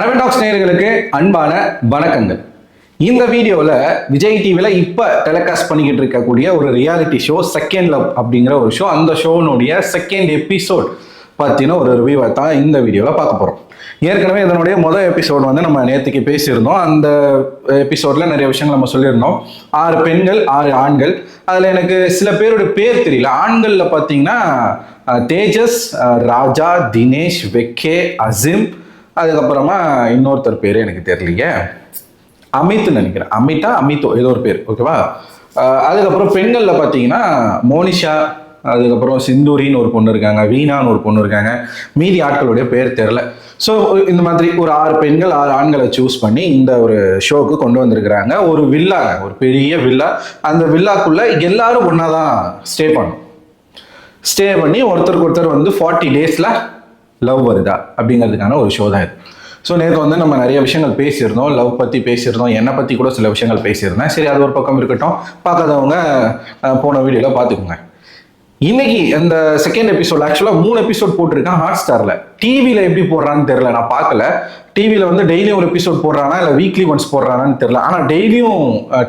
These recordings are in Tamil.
அரவிந்த் டாக்ஸ் நேயர்களுக்கு அன்பான வணக்கங்கள். இந்த வீடியோவில் விஜய் டிவியில் இப்போ டெலிகாஸ்ட் பண்ணிக்கிட்டு இருக்கக்கூடிய ஒரு ரியாலிட்டி ஷோ செகண்ட் லவ் அப்படிங்கிற ஒரு ஷோ, அந்த ஷோனுடைய செகண்ட் எபிசோட் பற்றின ஒரு ரிவ்யூவை தான் இந்த வீடியோவில் பார்க்க போகிறோம். ஏற்கனவே இதனுடைய முதல் எபிசோட் வந்து நம்ம நேற்றுக்கு பேசியிருந்தோம். அந்த எபிசோடில் நிறைய விஷயங்கள் நம்ம சொல்லியிருந்தோம். 6 பெண்கள் 6 ஆண்கள். அதில் எனக்கு சில பேரோட பேர் தெரியல. ஆண்களில் பார்த்தீங்கன்னா தேஜஸ், ராஜா, தினேஷ், வெக்கே, அசிம், அதுக்கப்புறமா இன்னொருத்தர் பேர் எனக்கு தெரியலையே, அமித்னு நினைக்கிறேன். அமித்தோ ஏதோ ஒரு பேர், ஓகேவா. அதுக்கப்புறம் பெண்களில் பார்த்தீங்கன்னா மோனிஷா, அதுக்கப்புறம் சிந்தூரின்னு ஒரு பொண்ணு இருக்காங்க, வீணான்னு ஒரு பொண்ணு இருக்காங்க. மீதி ஆட்களுடைய பேர் தெரில. ஸோ இந்த மாதிரி ஒரு 6 பெண்கள் 6 ஆண்களை சூஸ் பண்ணி இந்த ஒரு ஷோக்கு கொண்டு வந்திருக்கிறாங்க. ஒரு வில்லா, ஒரு பெரிய வில்லா. அந்த வில்லாக்குள்ள எல்லாரும் ஒன்றா தான் ஸ்டே பண்ணி ஒருத்தருக்கு ஒருத்தர் வந்து 40 டேஸில் லவ் வருதா அப்படிங்கிறதுக்கான ஒரு ஷோ தான் இது. ஸோ நேற்று வந்து நம்ம நிறைய விஷயங்கள் பேசியிருந்தோம், லவ் பற்றி பேசியிருந்தோம், என்னை பற்றி கூட சில விஷயங்கள் பேசியிருந்தேன். சரி, அது ஒரு பக்கம் இருக்கட்டும். பார்க்காதவங்க போன வீடியோவில் பார்த்துக்கோங்க. இன்னைக்கு இந்த செகண்ட் எபிசோட் ஆக்சுவலாக 3 எபிசோட் போட்டிருக்கான் ஹாட் ஸ்டாரில். டிவியில் எப்படி போடுறான்னு தெரில, நான் பார்க்கல. டிவியில் வந்து டெய்லியும் ஒரு எபிசோட் போடுறானா இல்லை வீக்லி ஒன்ஸ் போடுறானான்னு தெரில. ஆனால் டெய்லியும்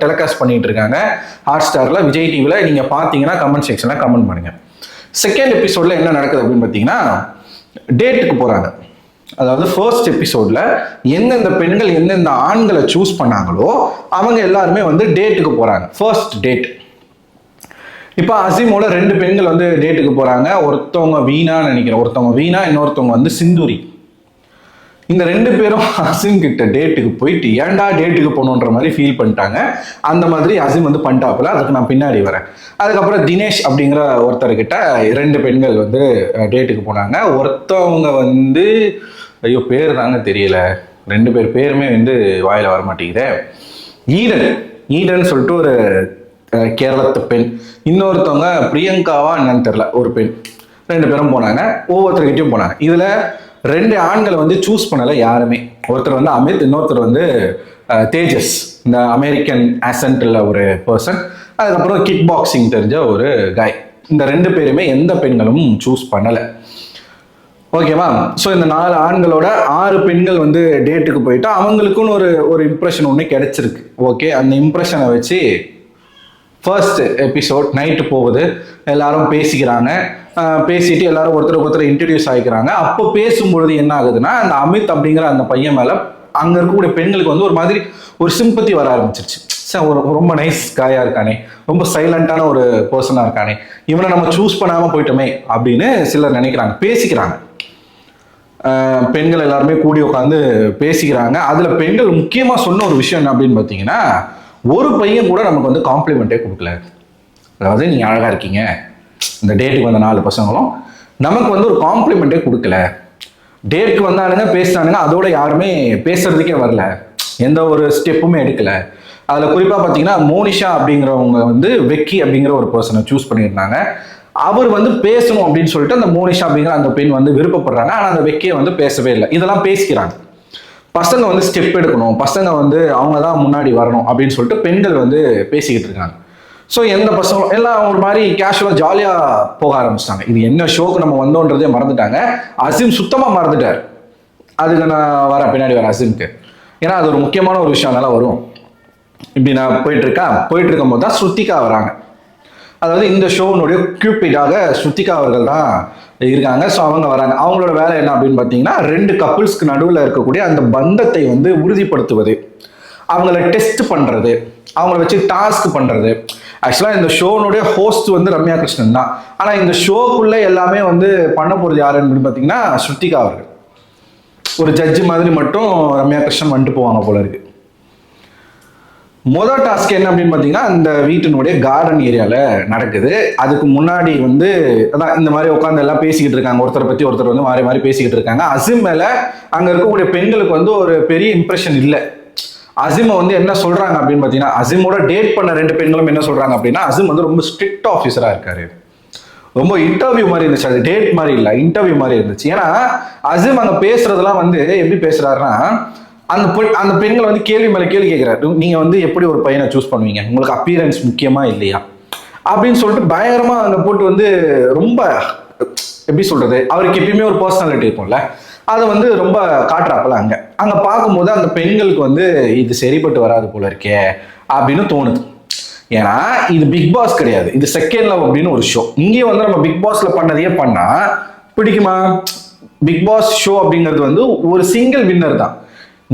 டெலிகாஸ்ட் பண்ணிட்டு இருக்காங்க ஹாட் ஸ்டாரில், விஜய் டிவியில். நீங்கள் பார்த்தீங்கன்னா கமெண்ட் செக்ஷனில் கமெண்ட் பண்ணுங்கள். செகண்ட் எபிசோடில் என்ன நடக்குது அப்படின்னு பார்த்தீங்கன்னா, டேட்டுக்கு போகிறாங்க. அதாவது ஃபர்ஸ்ட் எபிசோட்ல எந்தெந்த பெண்கள் எந்தெந்த ஆண்களை சூஸ் பண்ணாங்களோ அவங்க எல்லாருமே வந்து டேட்டுக்கு போறாங்க. First date. இப்போ அசீமோட 2 பெண்கள் வந்து டேட்டுக்கு போறாங்க. ஒருத்தவங்க வீணான்னு நினைக்கிறேன், ஒருத்தவங்க வீணா, இன்னொருத்தவங்க வந்து சிந்தூரி. இந்த 2 பேரும் அசீம் கிட்ட டேட்டுக்கு போயிட்டு ஏன்டா டேட்டுக்கு போகணுன்ற மாதிரி ஃபீல் பண்ணிட்டாங்க. அந்த மாதிரி அசீம் வந்து பண்ணிட்டாப்புல. அதுக்கு நான் பின்னாடி வரேன். அதுக்கப்புறம் தினேஷ் அப்படிங்கிற ஒருத்தர்கிட்ட 2 பெண்கள் வந்து டேட்டுக்கு போனாங்க. ஒருத்தவங்க வந்து ஐயோ பேர் தாங்க தெரியல, 2 பேர் பேருமே வந்து வாயில வர மாட்டேங்குது. ஈடன் சொல்லிட்டு ஒரு கேரளத்து பெண். இன்னொருத்தவங்க பிரியங்காவா என்னன்னு தெரியல, ஒரு பெண். 2 பேரும் போனாங்க, ஒவ்வொருத்தர்கிட்டையும் போனாங்க. இதுல 2 ஆண்களை வந்து சூஸ் பண்ணல யாருமே. ஒருத்தர் வந்து அமித், இன்னொருத்தர் வந்து தேஜஸ், இந்த அமெரிக்கன் ஆசன்ட்ல ஒரு பர்சன். அதுக்கப்புறம் கிக் பாக்ஸிங் தெரிஞ்ச ஒரு காய். இந்த 2 பேருமே எந்த பெண்களும் சூஸ் பண்ணலை, ஓகேவா. ஸோ இந்த 4 ஆண்களோட 6 பெண்கள் வந்து டேட்டுக்கு போயிட்டு அவங்களுக்குன்னு ஒரு இம்ப்ரெஷன் ஒன்று கிடைச்சிருக்கு. ஓகே, அந்த இம்ப்ரெஷனை வச்சு ஃபர்ஸ்ட் எபிசோட் நைட்டு போகுது. எல்லாரும் பேசிக்கிறாங்க. பேசிட்டு எல்லாரும் ஒருத்தருக்கு ஒருத்தர் இன்ட்ரடியூஸ் ஆகிக்கிறாங்க. அப்போ பேசும்பொழுது என்ன ஆகுதுன்னா, அந்த அமித் அப்படிங்கிற அந்த பையன் மேலே அங்கே இருக்கக்கூடிய பெண்களுக்கு வந்து ஒரு மாதிரி ஒரு சிம்பத்தி வர ஆரம்பிச்சிருச்சு. ரொம்ப நைஸ் காயா இருக்கானே, ரொம்ப சைலண்டான ஒரு பர்சனாக இருக்கானே, இவனை நம்ம சூஸ் பண்ணாமல் போயிட்டோமே அப்படின்னு சிலர் நினைக்கிறாங்க, பேசிக்கிறாங்க. பெண்கள் எல்லாருமே கூடி உட்காந்து பேசிக்கிறாங்க. அதில் பெண்கள் முக்கியமாக சொன்ன ஒரு விஷயம் என்ன அப்படின்னு பார்த்தீங்கன்னா, ஒரு பையன் கூட நமக்கு வந்து காம்ப்ளிமெண்ட்டே கொடுக்கல. அதாவது நீங்கள் அழகாக இருக்கீங்க, இந்த டேட்டுக்கு வந்த 4 பசங்களும் நமக்கு வந்து ஒரு காம்ப்ளிமெண்ட்டே கொடுக்கல. டேட்டுக்கு வந்தானுங்க, பேசினானுங்க, அதோட யாருமே பேசுறதுக்கே வரல, எந்த ஒரு ஸ்டெப்புமே எடுக்கல. அதில் குறிப்பாக பார்த்தீங்கன்னா மோனிஷா அப்படிங்கிறவங்க வந்து வெக்கி அப்படிங்கிற ஒரு பர்சனை சூஸ் பண்ணியிருந்தாங்க. அவர் வந்து பேசணும் அப்படின்னு சொல்லிட்டு அந்த மோனிஷா அப்படிங்கிற அந்த பெண் வந்து விருப்பப்படுறாங்க. ஆனால் அந்த வெக்கியை வந்து பேசவே இல்லை. இதெல்லாம் பேசிக்கிறாங்க. பசங்க வந்து ஸ்டெப் எடுக்கணும், பசங்க வந்து அவங்க தான் முன்னாடி வரணும் அப்படின்னு சொல்லிட்டு பெண்கள் வந்து பேசிக்கிட்டு இருக்காங்க. ஸோ எந்த பசங்களும் எல்லாம் ஒரு மாதிரி கேஷுவலாக ஜாலியாக போக ஆரம்பிச்சிட்டாங்க. இது என்ன ஷோக்கு நம்ம வந்தோன்றதே மறந்துட்டாங்க. அசீம் சுத்தமாக மறந்துட்டார். அதுக்கு நான் பின்னாடி வரேன் அசீம்க்கு. ஏன்னா அது ஒரு முக்கியமான ஒரு விஷயம், அதனால வரும். இப்படி நான் போயிட்டு இருக்கும் போது தான் ஸ்ருத்திகா வராங்க. அதாவது இந்த ஷோனுடைய கியூபிடாக ஸ்ருத்திகா அவர்கள் தான் இருக்காங்க. ஸோ அவங்க வராங்க. அவங்களோட வேலை என்ன அப்படின்னு பார்த்தீங்கன்னா, 2 கப்புள்ஸ்க்கு நடுவில் இருக்கக்கூடிய அந்த பந்தத்தை வந்து உறுதிப்படுத்துவது, அவங்கள டெஸ்ட் பண்ணுறது, அவங்கள வச்சு டாஸ்க் பண்ணுறது. ஆக்சுவலாக இந்த ஷோனுடைய ஹோஸ்ட் வந்து ரம்யா கிருஷ்ணன் தான். ஆனால் இந்த ஷோக்குள்ளே எல்லாமே வந்து பண்ண போகிறது யாருன்னு அப்படின்னு பார்த்தீங்கன்னா ஸ்ருத்திகா அவர்கள். ஒரு ஜட்ஜு மாதிரி மட்டும் ரம்யா கிருஷ்ணன் வந்துட்டு போவாங்க போல இருக்கு. முதல் டாஸ்க் என்ன அப்படின்னு பார்த்தீங்கன்னா, இந்த வீட்டினுடைய கார்டன் ஏரியாவில் நடக்குது. அதுக்கு முன்னாடி வந்து அதான் இந்த மாதிரி உட்காந்து எல்லாம் பேசிக்கிட்டு இருக்காங்க. ஒருத்தரை பற்றி ஒருத்தர் வந்து மாறி மாறி பேசிக்கிட்டு இருக்காங்க. அசீம் மேலே அங்கே இருக்கக்கூடிய பெண்களுக்கு வந்து ஒரு பெரிய இம்ப்ரெஷன் இல்லை. அசீமை வந்து என்ன சொல்கிறாங்க அப்படின்னு பார்த்தீங்கன்னா, அசீமோட டேட் பண்ண 2 பெண்களும் என்ன சொல்கிறாங்க அப்படின்னா, அசீம் வந்து ரொம்ப ஸ்ட்ரிக்ட் ஆஃபீஸராக இருக்காரு, ரொம்ப இன்டர்வியூ மாதிரி இருந்துச்சு. அது டேட் மாதிரி இல்லை, இன்டர்வியூ மாதிரி இருந்துச்சு. ஏன்னா அசீம் அங்கே பேசுறதெல்லாம் வந்து எப்படி பேசுறாருன்னா, அந்த பெண்களை வந்து கேள்வி மேலே கேள்வி கேட்குறாரு. நீங்கள் வந்து எப்படி ஒரு பையனை சூஸ் பண்ணுவீங்க, உங்களுக்கு அப்பியரன்ஸ் முக்கியமா இல்லையா அப்படின்னு சொல்லிட்டு பயங்கரமாக அங்கே போட்டு வந்து ரொம்ப எப்படி சொல்றது, அவருக்கு எப்பயுமே ஒரு பர்சனாலிட்டி இருக்கும்ல, அதை வந்து ரொம்ப காட்டுறாப்பல அங்க பார்க்கும்போது அந்த பெண்களுக்கு வந்து இது சரிப்பட்டு வராது போல இருக்கே அப்படின்னு தோணுது. ஏன்னா இது பிக் பாஸ் கிடையாது, இது செகண்ட் லவ் அப்படின்னு ஒரு ஷோ. இங்கே வந்து நம்ம பிக் பாஸ்ல பண்ணதையே பண்ணா பிடிக்குமா? பிக் பாஸ் ஷோ அப்படிங்கிறது வந்து ஒரு சிங்கிள் வின்னர் தான்.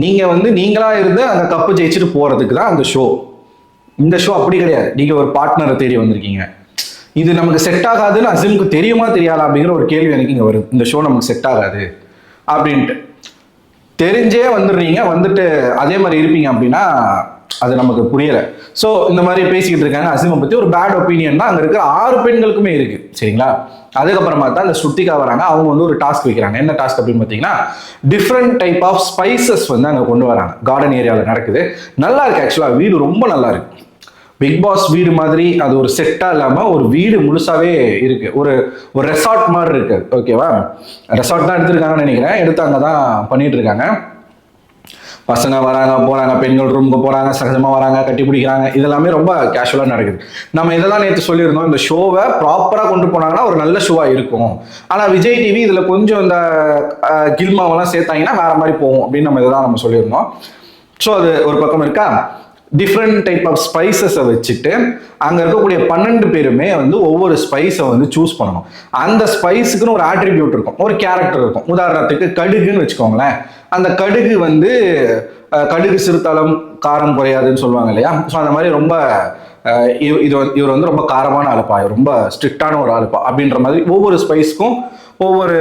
நீங்க வந்து நீங்களா இருந்து அந்த கப்பு ஜெயிச்சுட்டு போறதுக்கு தான் அந்த ஷோ. இந்த ஷோ அப்படி கிடையாது. நீங்க ஒரு பார்ட்னரை தேடி வந்திருக்கீங்க. இது நமக்கு செட் ஆகாதுன்னு அசிமுக்கு தெரியுமா தெரியாதா அப்படிங்கிற ஒரு கேள்வி எனக்கு இங்க வருது. இந்த ஷோ நமக்கு செட் ஆகாது அப்படின்ட்டு தெரிஞ்சே வந்துடுறீங்க, வந்துட்டு அதே மாதிரி இருப்பீங்க அப்படின்னா அது நமக்கு புரியல. ஸோ இந்த மாதிரி பேசிக்கிட்டு இருக்காங்க. அசிமை பத்தி ஒரு பேட் ஒப்பீனியன் தான் அங்க இருக்கிற 6 பெண்களுக்குமே இருக்கு, சரிங்களா? அதுக்கப்புறமா தான் அந்த ஸ்ருத்திகா வராங்க. அவங்க வந்து ஒரு டாஸ்க் வைக்கிறாங்க. என்ன டாஸ்க் அப்படின்னு பார்த்தீங்கன்னா, டிஃப்ரெண்ட் டைப் ஆஃப் ஸ்பைசஸ் வந்து அங்கே கொண்டு வராங்க. கார்டன் ஏரியாவில் நடக்குது. நல்லா இருக்கு, ஆக்சுவலாக வீடு ரொம்ப நல்லா இருக்கு. பிக் பாஸ் வீடு மாதிரி அது ஒரு செட்டா இல்லாம ஒரு வீடு முழுசாவே இருக்கு. ஒரு ஒரு ரெசார்ட் மாதிரி இருக்கு. ஓகேவா? ரெசார்ட் தான் எடுத்திருக்காங்கன்னு நினைக்கிறேன். எடுத்து அங்கதான் பண்ணிட்டு இருக்காங்க. பசங்க வராங்க போறாங்க, பெண்கள் ரூமுக்கு போறாங்க, சகஜமா வராங்க, கட்டி பிடிக்கிறாங்க. இதெல்லாமே ரொம்ப கேஷுவலா நடக்குது. நம்ம இதெல்லாம் நேற்று சொல்லியிருந்தோம், இந்த ஷோவை ப்ராப்பரா கொண்டு போனாங்கன்னா ஒரு நல்ல ஷோவா இருக்கும். ஆனா விஜய் டிவி இதுல கொஞ்சம் இந்த கில்மாவெல்லாம் சேர்த்தாங்கன்னா வேற மாதிரி போகும் அப்படின்னு நம்ம இதெல்லாம் நம்ம சொல்லியிருந்தோம். ஸோ அது ஒரு பக்கம் இருக்கா. டிஃப்ரெண்ட் டைப் ஆஃப் ஸ்பைசஸை வச்சுட்டு அங்கே இருக்கக்கூடிய 12 பேருமே வந்து ஒவ்வொரு ஸ்பைஸை வந்து சூஸ் பண்ணணும். அந்த ஸ்பைஸுக்குன்னு ஒரு ஆட்ரிபியூட் இருக்கும், ஒரு கேரக்டர் இருக்கும். உதாரணத்துக்கு கடுகுன்னு வச்சுக்கோங்களேன். அந்த கடுகு வந்து கடுகு சிறுத்தளம் காரம் குறையாதுன்னு சொல்லுவாங்க இல்லையா? ஸோ அந்த மாதிரி ரொம்ப இவர் வந்து ரொம்ப காரமான ஆளுப்பா, ரொம்ப ஸ்ட்ரிக்டான ஒரு ஆளுப்பா அப்படின்ற மாதிரி ஒவ்வொரு ஸ்பைஸ்க்கும் ஒவ்வொரு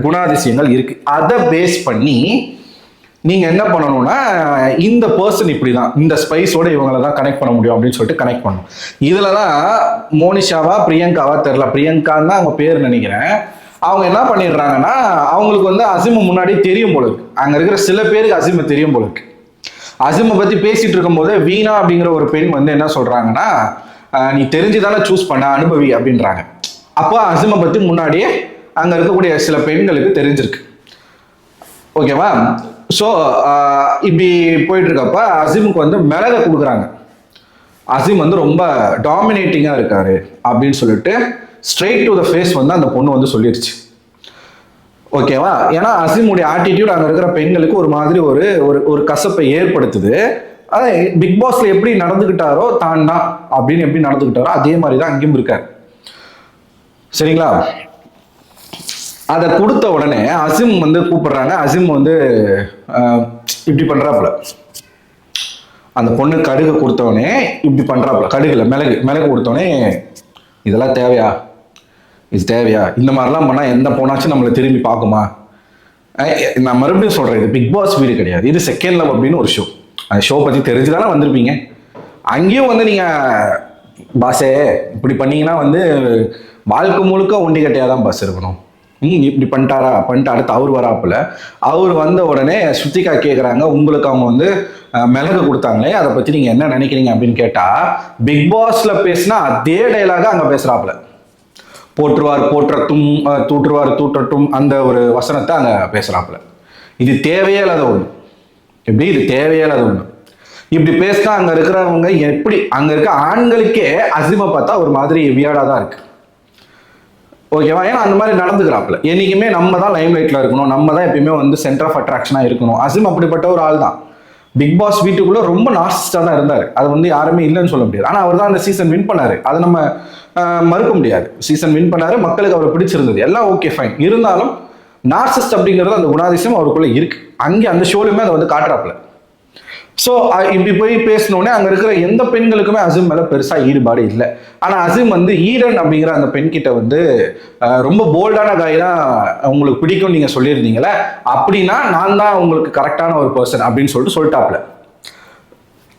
குணாதிசயங்கள் இருக்கு. அதை பேஸ் பண்ணி நீங்க என்ன பண்ணணும்னா, இந்த பர்சன் இப்படிதான், இந்த ஸ்பைஸோட இவங்களை தான் கனெக்ட் பண்ண முடியும் அப்படின்னு சொல்லிட்டு கனெக்ட் பண்ணணும். இதுலதான் மோனிஷாவா பிரியங்காவா தெரியல, பிரியங்கான்னு தான் அவங்க பேர் நினைக்கிறேன். அவங்க என்ன பண்ணிடுறாங்கன்னா, அவங்களுக்கு வந்து அசிம முன்னாடி தெரியும் போல இருக்கு. அங்க இருக்கிற சில பேருக்கு அசிம தெரியும் போல இருக்கு. அசிமை பத்தி பேசிட்டு இருக்கும் போது வீணா அப்படிங்கிற ஒரு பெண் வந்து என்ன சொல்றாங்கன்னா, நீ தெரிஞ்சுதானே சூஸ் பண்ண, அனுபவி அப்படின்றாங்க. அப்போ அசிமை பத்தி முன்னாடியே அங்க இருக்கக்கூடிய சில பெண்களுக்கு தெரிஞ்சிருக்கு. ஓகேவா? ஸோ இப்படி போயிட்டு இருக்கப்ப அசிமுக்கு வந்து மிளகை கொடுக்குறாங்க. அசிம் வந்து ரொம்ப டாமினேட்டிங்காக இருக்காரு அப்படின்னு சொல்லிட்டு ஸ்ட்ரெயிட் டு த ஃபேஸ் வந்து அந்த பொண்ணு வந்து சொல்லிடுச்சு. ஓகேவா? ஏன்னா அசிமுடைய ஆட்டிடியூட் அங்கே இருக்கிற பெண்களுக்கு ஒரு மாதிரி ஒரு ஒரு கசப்பை ஏற்படுத்துது. அதான் பிக் பாஸ்ல எப்படி நடந்துக்கிட்டாரோ தான் தான் அப்படின்னு எப்படி நடந்துக்கிட்டாரோ அதே மாதிரி தான் அங்கேயும் இருக்காரு, சரிங்களா? அதை கொடுத்த உடனே அசிம் வந்து கூப்பிடுறாங்க. அசிம் வந்து இப்படி பண்றாப்புல, அந்த பொண்ணு கடுகு கொடுத்தவனே இப்படி பண்றாப்புல, கடுகுல மிளகு கொடுத்தவனே, இதெல்லாம் தேவையா, இது தேவையா, இந்த மாதிரிலாம் பண்ணா எந்த பொண்ணாச்சும் நம்மளை திரும்பி பார்க்குமா? நான் மறுபடியும் சொல்றேன், இது பிக் பாஸ் வீடு கிடையாது, இது செகண்ட் லவ் அப்படின்னு ஒரு ஷோ. அந்த ஷோ பத்தி தெரிஞ்சுதானே வந்திருப்பீங்க. அங்கேயும் வந்து நீங்க பாஸே இப்படி பண்ணீங்கன்னா வந்து வாழ்க்கை முழுக்க ஒண்டி கட்டையாதான் பாஸ் இருக்கணும். இப்படி பண்ணிட்டு அடுத்து அவர் வராப்புல. அவர் வந்த உடனே ஸ்ருத்திகா கேட்குறாங்க, உங்களுக்கு அவங்க வந்து மிளகு கொடுத்தாங்களே அதை பத்தி நீங்க என்ன நினைக்கிறீங்க அப்படின்னு கேட்டா, பிக் பாஸ்ல பேசினா அதே டைலாக அங்க பேசுறாப்புல. போற்றுவார் போற்றட்டும், தூற்றுவார் தூற்றட்டும், அந்த ஒரு வசனத்தை அங்க பேசுறாப்புல. இது தேவையே இல்லாத ஒண்ணு. எப்படி இது தேவையே இல்லாத ஒண்ணு. இப்படி பேசினா அங்க இருக்கிறவங்க எப்படி, அங்க இருக்க ஆண்களுக்கே அசிமை பார்த்தா ஒரு மாதிரி வியாடா தான் இருக்கு. ஓகேவா? ஏன்னா அந்த மாதிரி நடந்துக்கிறாப்புல. என்னைக்குமே நம்ம தான் லைம் லைட்ல இருக்கணும், நம்ம தான் எப்பயுமே வந்து சென்டர் ஆஃப் அட்ராக்ஷனா இருக்கணும். அசிம் அப்படிப்பட்ட ஒரு ஆள் தான். பிக் பாஸ் வீட்டுக்குள்ள ரொம்ப நார்சிஸ்டா தான் இருந்தாரு. அது வந்து யாருமே இல்லைன்னு சொல்ல முடியாது. ஆனா அவர் தான் அந்த சீசன் வின் பண்ணாரு, அதை நம்ம மறுக்க முடியாது. சீசன் வின் பண்ணாரு, மக்களுக்கு அவரை பிடிச்சிருந்தது, எல்லாம் ஓகே ஃபைன். இருந்தாலும் நார்சிஸ்ட் அப்படிங்கிறது அந்த குணாதிசயம் அவருக்குள்ள இருக்கு. அங்கே அந்த ஷோலுமே அதை வந்து காட்டுறாப்புல. ஸோ இப்படி போய் பேசினோடனே அங்கே இருக்கிற எந்த பெண்களுக்குமே அசிம் மேலே பெருசாக ஈடுபாடு இல்லை. ஆனால் அசிம் வந்து ஈடன் அப்படிங்கிற அந்த பெண்கிட்ட வந்து ரொம்ப போல்டான காய் தான் உங்களுக்கு பிடிக்கும் நீங்கள் சொல்லியிருந்தீங்களே, அப்படின்னா நான் தான் உங்களுக்கு கரெக்டான ஒரு பர்சன் அப்படின்னு சொல்லிட்டாப்ல.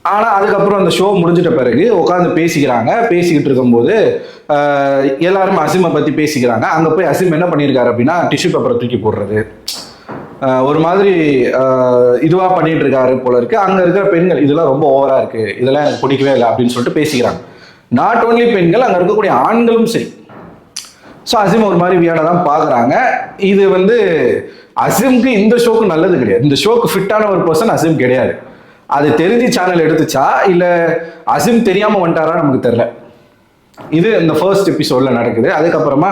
ஆனால் அதுக்கப்புறம் அந்த ஷோ முடிஞ்சிட்ட பிறகு உட்காந்து பேசிக்கிட்டு இருக்கும்போது எல்லாரும் அசிமை பற்றி பேசிக்கிறாங்க. அங்கே போய் அசிம் என்ன பண்ணியிருக்காரு அப்படின்னா, டிஷ்யூ பேப்பரை தூக்கி போடுறது, ஒரு மாதிரி இதுவா பண்ணிட்டு இருக்காரு போல இருக்கு. அங்க இருக்கிற பெண்கள் இதெல்லாம் ரொம்ப ஓவரா இருக்கு, இதெல்லாம் எனக்கு பிடிக்கவே இல்லை அப்படின்னு சொல்லிட்டு பேசிக்கிறாங்க. நாட் ஓன்லி பெண்கள், அங்க இருக்கக்கூடிய ஆண்களும் சரி. ஸோ அசிம் ஒரு மாதிரி வியாடா தான் பாக்குறாங்க. இது வந்து அசிம்க்கு இந்த ஷோக்கு நல்லது கிடையாது. இந்த ஷோக்கு ஃபிட்டான ஒரு பர்சன் அசிம் கிடையாது. அது தெரிஞ்சு சேனல் எடுத்துச்சா இல்ல அசிம் தெரியாம வந்துட்டாரா நமக்கு தெரியல. இது இந்த ஃபர்ஸ்ட் எபிசோட்ல நடக்குது. அதுக்கப்புறமா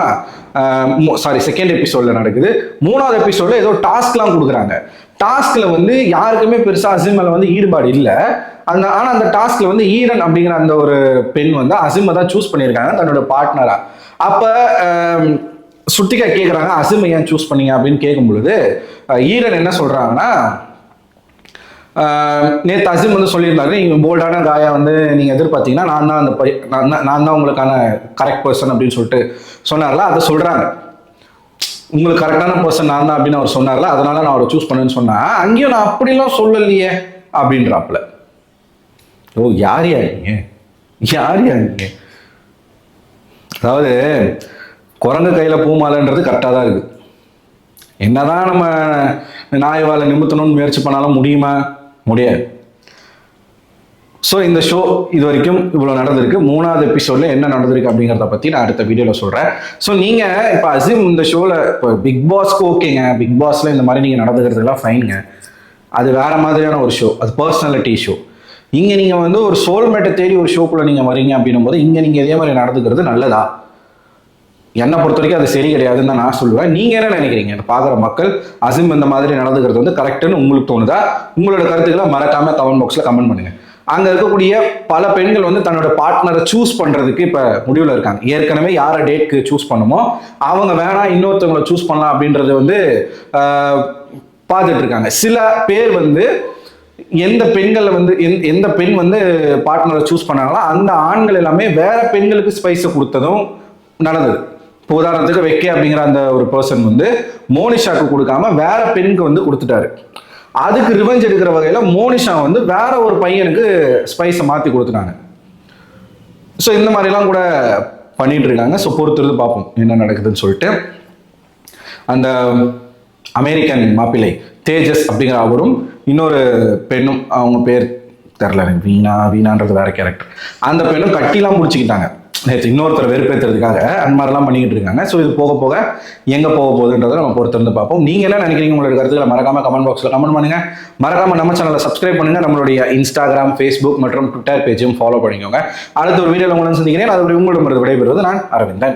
செகண்ட் எபிசோட்ல நடக்குது. 3வது எபிசோட்ல ஏதோ டாஸ்க்லாம் கொடுக்குறாங்க. டாஸ்க்ல வந்து யாருக்குமே பெருசா அசீம் மேல வந்து ஈடுபாடு இல்லை. ஆனா அந்த டாஸ்க்ல வந்து ஈரன் அப்படிங்கிற அந்த ஒரு பெண் வந்து அசீமை தான் சூஸ் பண்ணியிருக்காங்க தன்னோட பார்ட்னரா. அப்ப சுத்திகா கேட்குறாங்க அசீமை ஏன் சூஸ் பண்ணீங்க அப்படின்னு கேட்கும் பொழுது ஈரன் என்ன சொல்றாங்கன்னா, நேற்று அசீம் வந்து சொல்லியிருந்தாரு, நீங்கள் போல்டான காயா வந்து நீங்கள் எதிர்பார்த்தீங்கன்னா நான் தான் உங்களுக்கான கரெக்ட் பர்சன் அப்படின்னு சொல்லிட்டு சொன்னார்ல, அதை சொல்கிறாங்க. உங்களுக்கு கரெக்டான பர்சன் நான் தான் அப்படின்னு அவர் சொன்னார்ல, அதனால நான் அவரை சூஸ் பண்ணேன்னு சொன்னா, அங்கேயும் நான் அப்படிலாம் சொல்லலையே அப்படின்றாப்புல. ஓ யார் நீங்க? அதாவது குரங்கு கையில் பூமாலைன்றது கரெக்டாக தான் இருக்குது. என்னதான் நம்ம நாய் வாழை நிமித்தணும்னு முயற்சி பண்ணாலும் முடியாது. ஸோ இந்த ஷோ இது வரைக்கும் இவ்வளோ நடந்திருக்கு. 3வது எபிசோட்ல என்ன நடந்திருக்கு அப்படிங்கிறத பற்றி நான் அடுத்த வீடியோவில் சொல்கிறேன். ஸோ நீங்கள் இப்போ அசீம் இந்த ஷோவில் இப்போ பிக் பாஸ்க்கு ஓகேங்க, பிக் பாஸில் இந்த மாதிரி நீங்கள் நடந்துக்கிறதுலாம் ஃபைனுங்க, அது வேற மாதிரியான ஒரு ஷோ, அது பர்சனாலிட்டி ஷோ. இங்கே நீங்கள் வந்து ஒரு சோல்மேட்டை தேடி ஒரு ஷோக்குள்ளே நீங்கள் வரீங்க அப்படின்னும் போது இங்கே நீங்கள் இதே மாதிரி நடந்துக்கிறது நல்லதா? என்னை பொறுத்த வரைக்கும் அது சரி கிடையாதுன்னு தான் நான் சொல்லுவேன். நீங்கள் என்ன நினைக்கிறீங்க? பார்க்குற மக்கள் அசீம் இந்த மாதிரி நடந்துக்கிறது வந்து கரெக்டுன்னு உங்களுக்கு தோணுதா? உங்களோட கருத்துக்களை மறக்காம கமெண்ட் பாக்ஸில் கமெண்ட் பண்ணுங்க. அங்கே இருக்கக்கூடிய பல பெண்கள் வந்து தன்னோட பார்ட்னரை சூஸ் பண்ணுறதுக்கு இப்போ முடிவில் இருக்காங்க. ஏற்கனவே யாரை டேட்க்கு சூஸ் பண்ணுமோ அவங்க வேணாம் இன்னொருத்தவங்களை சூஸ் பண்ணலாம் அப்படின்றது வந்து பார்த்துட்டு இருக்காங்க. சில பேர் வந்து எந்த பெண் வந்து பார்ட்னரை சூஸ் பண்ணாங்களோ அந்த ஆண்கள் எல்லாமே வேற பெண்களுக்கு ஸ்பைஸை கொடுத்ததும் நடந்தது. இப்போ உதாரணத்துக்கு வெக்கே அப்படிங்கிற அந்த ஒரு பர்சன் வந்து மோனிஷாக்கு கொடுக்காம வேற பெண்ணுக்கு வந்து கொடுத்துட்டாரு. அதுக்கு ரிவெஞ்ச் எடுக்கிற வகையில மோனிஷா வந்து வேற ஒரு பையனுக்கு ஸ்பைஸை மாற்றி கொடுத்துட்டாங்க. ஸோ இந்த மாதிரிலாம் கூட பண்ணிட்டு இருக்காங்க. ஸோ பொறுத்திருந்து பார்ப்போம் என்ன நடக்குதுன்னு சொல்லிட்டு. அந்த அமெரிக்கன் மாப்பிள்ளை தேஜஸ் அப்படிங்கிற அவரும் இன்னொரு பெண்ணும், அவங்க பேர் தெரில, வீணான்றது வேற கேரக்டர், அந்த பெண்ணும் கட்டிலாம் முடிச்சுக்கிட்டாங்க இன்னொருத்தர் வெறுப்பேற்றுறதுக்காக. அந்த மாதிரிலாம் பண்ணிக்கிட்டு இருக்காங்க. ஸோ இது போக போக எங்கே போக போகுதுன்றதை நம்ம பொறுத்திருந்து பார்ப்போம். நீங்கள் என்ன நினைக்கிறீங்க? உங்களோட கருத்துக்களை மறக்காம கமெண்ட் பாக்ஸில் கமெண்ட் பண்ணுங்க. மறக்காம நம்ம சேனலை சப்ஸ்கிரைப் பண்ணுங்க. நம்மளுடைய இன்ஸ்டாகிராம், ஃபேஸ்புக் மற்றும் ட்விட்டர் பேஜையும் ஃபாலோ பண்ணிக்கோங்க. அடுத்த ஒரு வீடியோவில் உங்களை சந்திக்கிறேன். அது உங்களிடமிருந்து விடைபெறுவது நான் அரவிந்தன்.